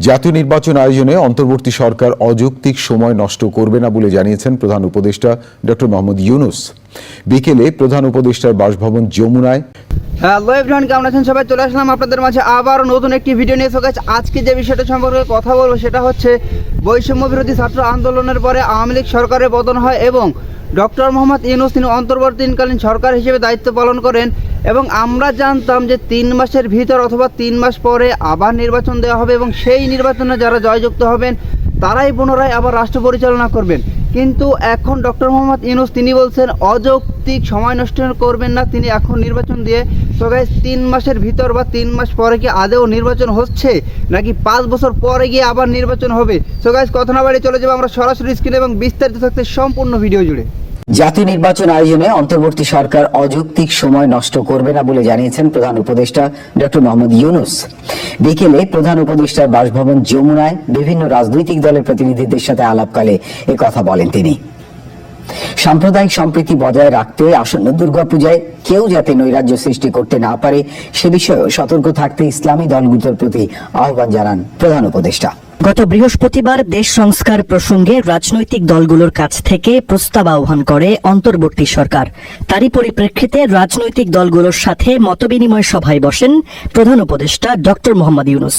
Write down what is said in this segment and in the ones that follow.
জাতীয় নির্বাচন আয়োজনে অন্তর্বর্তী সরকার অযৌক্তিক সময় নষ্ট করবে না বলে জানিয়েছেন প্রধান উপদেষ্টা ডক্টর মোহাম্মদ ইউনূস। বিকেলে প্রধান উপদেষ্টার বাসভবন যমুনায়। হ্যালো এভরিওয়ান, কেমন আছেন সবাই? চলে আসলাম আপনাদের মাঝে আবার নতুন একটি ভিডিও নিয়ে। আজকে যে বিষয়টা সম্পর্কে কথা বলবো সেটা হচ্ছে বৈষম্য বিরোধী ছাত্র আন্দোলনের পরে আওয়ামী লীগ সরকারের পতন হয় এবং ডক্টর মোহাম্মদ ইউনূস তিনি অন্তর্বর্তীকালীন সরকার হিসেবে দায়িত্ব পালন করেন এবং আমরা জানতাম যে 3 মাসের ভিতর অথবা 3 মাস পরে আবার নির্বাচন দেওয়া হবে এবং সেই নির্বাচনে যারা জয়যুক্ত হবেন তারাই পুনরায় আবার রাষ্ট্র পরিচালনা করবেন। কিন্তু এখন ডক্টর মোহাম্মদ ইউনূস তিনি বলছেন অযৌক্তিক সময় নষ্ট করবেন না, তিনি এখন নির্বাচন দিয়ে। তো গাইস, 3 মাসের ভিতর বা 3 মাস পরে কি আদৌ নির্বাচন হচ্ছে নাকি 5 বছর পরে গিয়ে আবার নির্বাচন হবে? তো গাইস, কথা না বাড়িয়ে চলে যাবো আমরা সরাসরি স্ক্রিনে এবং বিস্তারিত থাকতে সম্পূর্ণ ভিডিও জুড়ে। জাতীয় নির্বাচন আয়োজনে অন্তর্বর্তী সরকার অযৌক্তিক সময় নষ্ট করবে না বলে জানিয়েছেন প্রধান উপদেষ্টা ডক্টর মোহাম্মদ ইউনূস। বিকেলে প্রধান উপদেষ্টার বাসভবন যমুনায় বিভিন্ন রাজনৈতিক দলের প্রতিনিধিদের সাথে আলাপকালে কথা বলেন তিনি। সাম্প্রদায়িক সম্প্রীতি বজায় রাখতে আসন্ন দুর্গাপূজায় কেউ যাতে নৈরাজ্য সৃষ্টি করতে না পারে সে বিষয়ে সতর্ক থাকতে ইসলামী দলগুলোর প্রতি আহ্বান জানান প্রধান উপদেষ্টা। গত বৃহস্পতিবার দেশ সংস্কার প্রসঙ্গে রাজনৈতিক দলগুলোর কাছ থেকে প্রস্তাব আহ্বান করে অন্তর্বর্তী সরকার। তারই পরিপ্রেক্ষিতে রাজনৈতিক দলগুলোর সাথে মতবিনিময় সভায় বসেন প্রধান উপদেষ্টা ডক্টর মোহাম্মদ ইউনূস।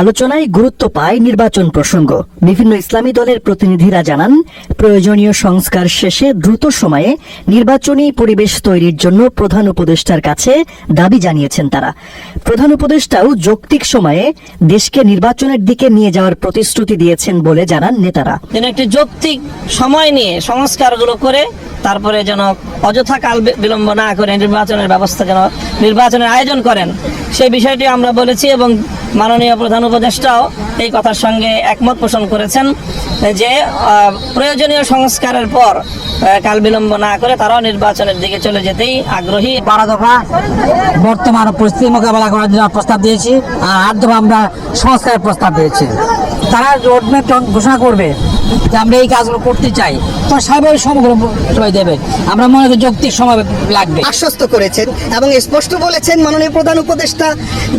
আলোচনায় গুরুত্ব পায় নির্বাচন প্রসঙ্গ। বিভিন্ন ইসলামী দলের প্রতিনিধিরা জানান প্রয়োজনীয় সংস্কার শেষে দ্রুত সময়ে নির্বাচনী পরিবেশ তৈরির জন্য প্রধান উপদেষ্টার কাছে দাবি জানিয়েছেন তারা। প্রধান উপদেষ্টাও যৌক্তিক সময়ে দেশকে নির্বাচনের দিকে নিয়ে যাওয়ার প্রতিশ্রুতি দিয়েছেন বলে জানান নেতারা। তিনি একটি যৌক্তিক সময় নিয়ে সংস্কারগুলো করে তারপরে যেন অযথা কাল বিলম্ব না করে নির্বাচনের ব্যবস্থা যেন নির্বাচনের আয়োজন করেন সেই বিষয়টি আমরা বলেছি এবং মাননীয় প্রধান উপদেষ্টাও এই কথার সঙ্গে একমত পোষণ করেছেন যে প্রয়োজনীয় সংস্কারের পর কাল বিলম্ব না করে তারাও নির্বাচনের দিকে চলে যেতেই আগ্রহী। 12 দফা বর্তমান পরিস্থিতি মোকাবেলা করার জন্য প্রস্তাব দিয়েছি আর 8 দফা আমরা সংস্কারের প্রস্তাব দিয়েছি। তারা রোডম্যাপ ঘোষণা করবে যে আমরা এই কাজগুলো করতে চাই, তো স্বাভাবিক সময় দেবে। আমরা মনে করি যৌক্তিক সময় লাগবে আশ্বস্ত করেছেন এবং স্পষ্ট বলেছেন মাননীয় প্রধান উপদেষ্টা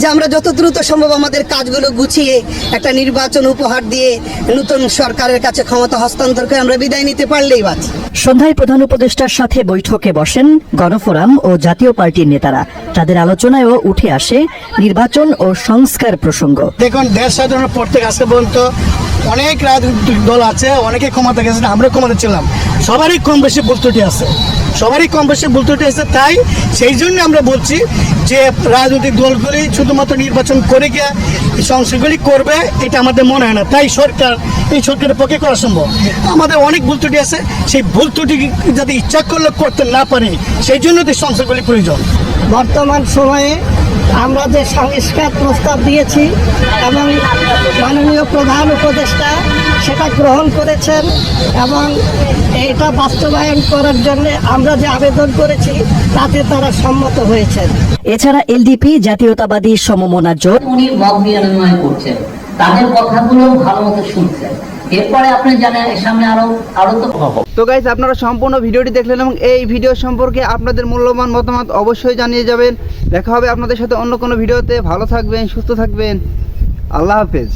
যে আমরা যত দ্রুত সম্ভব আমাদের কাজগুলো গুছিয়ে একটা নির্বাচন উপহার দিয়ে নতুন সরকারের কাছে ক্ষমতা হস্তান্তর করে আমরা বিদায় নিতে পারলেই বাঁচ। সন্ধ্যায় প্রধান উপদেষ্টার সাথে বৈঠকে বসেন গণফোরাম ও জাতীয় পার্টির নেতারা। তাদের আলোচনায়ও উঠে আসে নির্বাচন ও সংস্কার প্রসঙ্গ। দেখুন, দেশ স্বাধীনের পর থেকে আজকে পর্যন্ত অনেক রাজনৈতিক দল আছে, অনেকে ক্ষমতা গেছে, আমরা ক্ষমতা ছিলাম, সবারই কম বেশি ভুল ত্রুটি আছে, তাই সেই জন্য আমরা বলছি যে রাজনৈতিক দলগুলি শুধুমাত্র নির্বাচন করে গিয়ে সংস্কারগুলি করবে এটা আমাদের মনে হয় না। তাই এই সরকারের পক্ষে করা সম্ভব। আমাদের অনেক ভুল ত্রুটি আছে, সেই ভুল ত্রুটি যাতে ইচ্ছা করলে করতে না পারে সেই জন্য তো সংস্কারগুলি প্রয়োজন। বর্তমান সময়ে আমরা যে সংস্কার প্রস্তাব দিয়েছি এবং মাননীয় প্রধান উপদেষ্টা সেটা গ্রহণ করেছেন এবং এটা বাস্তবায়ন করার জন্য আমরা যে আবেদন করেছি তাতে তারা সম্মত হয়েছেন। এছাড়া এলডিপি জাতীয়তাবাদী সমমনা জোট উনি মত বিনিময় করছেন, তাদের কথাগুলো ভালো মতো শুনছেন, এরপরে আপনি জানেন সামনে আরো তো গাইস, আপনারা সম্পূর্ণ ভিডিওটি দেখলেন এবং এই ভিডিও সম্পর্কে আপনাদের মূল্যবান মতামত অবশ্যই জানিয়ে যাবেন। দেখা হবে আপনাদের সাথে অন্য কোনো ভিডিওতে। ভালো থাকবেন, সুস্থ থাকবেন, আল্লাহ হাফেজ।